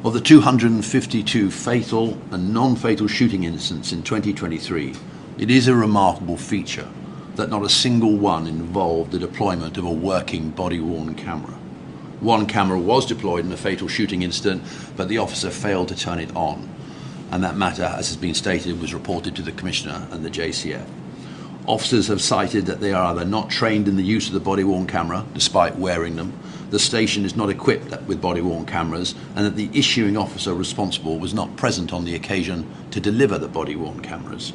Of the 252 fatal and non-fatal shooting incidents in 2023, it is a remarkable feature that not a single one involved the deployment of a working body-worn camera. One camera was deployed in a fatal shooting incident, but the officer failed to turn it on, and that matter, as has been stated, was reported to the Commissioner and the JCF. Officers have cited that they are either not trained in the use of the body-worn camera, despite wearing them, the station is not equipped with body-worn cameras, and that the issuing officer responsible was not present on the occasion to deliver the body-worn cameras.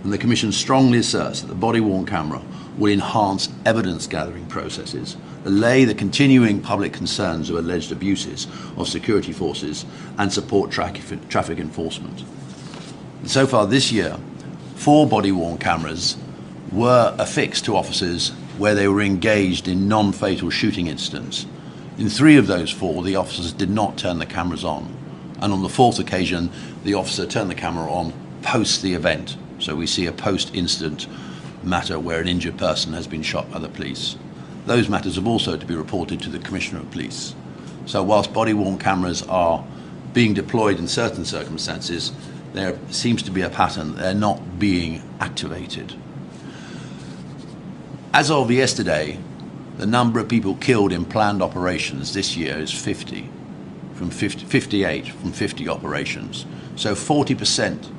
And the Commission strongly asserts that the body-worn camera will enhance evidence-gathering processes, allay the continuing public concerns of alleged abuses of security forces, and support traffic enforcement. And so far this year, 4 body-worn cameras were affixed to officers where they were engaged in non-fatal shooting incidents. In 3 of those 4, the officers did not turn the cameras on, and on the 4th occasion, the officer turned the camera on post the event. So we see a post-incident matter where an injured person has been shot by the police. Those matters have also to be reported to the Commissioner of Police. So whilst body-worn cameras are being deployed in certain circumstances, there seems to be a pattern they're not being activated. As of yesterday, the number of people killed in planned operations this year is 58 from 50 operations. So 40%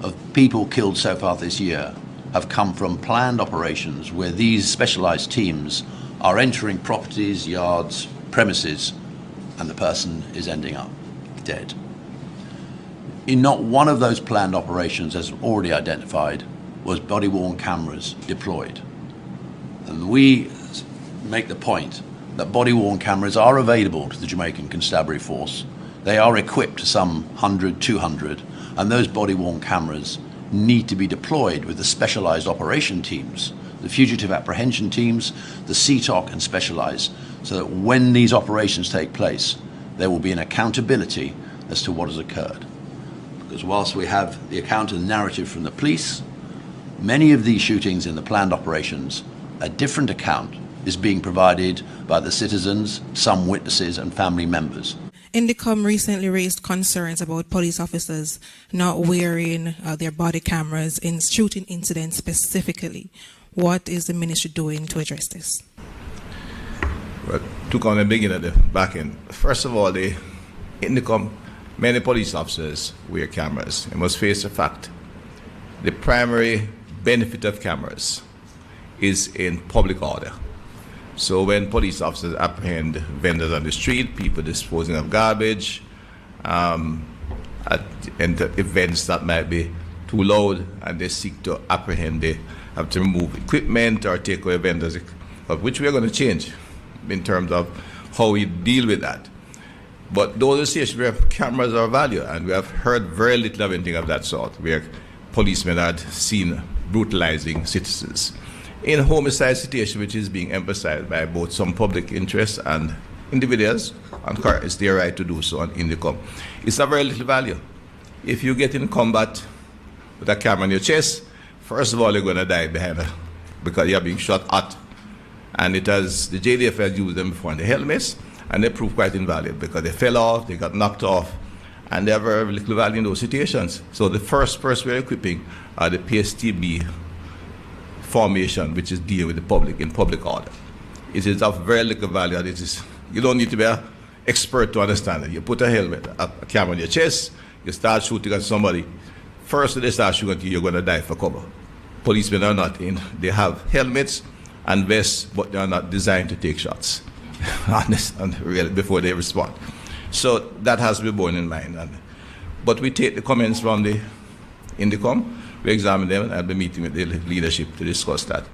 of people killed so far this year have come from planned operations where these specialised teams are entering properties, yards, premises, and the person is ending up dead. In not one of those planned operations, as already identified, was body-worn cameras deployed. And we make the point that body-worn cameras are available to the Jamaican Constabulary Force. They are equipped to some 100, 200, and those body-worn cameras need to be deployed with the specialised operation teams, the fugitive apprehension teams, the CTOC and specialised, so that when these operations take place, there will be an accountability as to what has occurred. Because whilst we have the account and narrative from the police, many of these shootings in the planned operations, a different account is being provided by the citizens, some witnesses and family members. INDECOM recently raised concerns about police officers not wearing their body cameras in shooting incidents specifically. What is the ministry doing to address this? Well, to kind of begin at the back end. First of all, the INDECOM, many police officers wear cameras. They must face the fact the primary benefit of cameras is in public order. So when police officers apprehend vendors on the street, people disposing of garbage, and events that might be too loud, and they seek to apprehend, they have to remove equipment or take away vendors, of which we are going to change in terms of how we deal with that. But those associations where cameras are valued, and we have heard very little of anything of that sort, where policemen are seen brutalizing citizens. In homicide situation, which is being emphasized by both some public interests and individuals, and it's their right to do so on INDECOM, it's of very little value. If you get in combat with a camera on your chest, first of all, you're going to die behind it because you're being shot at. And the JDF has used them before in the helmets, and they prove quite invalid because they fell off, they got knocked off, and they have very little value in those situations. So the first person we're equipping are the PSTB formation, which is dealing with the public in public order. It is of very little value. And you don't need to be an expert to understand it. You put a helmet, a camera on your chest, you start shooting at somebody. First they start shooting at you, you're going to die for cover. Policemen are not in. They have helmets and vests, but they are not designed to take shots really, before they respond. So that has to be borne in mind. But we take the comments from the INDECOM, we examine them, and I'll be meeting with the leadership to discuss that.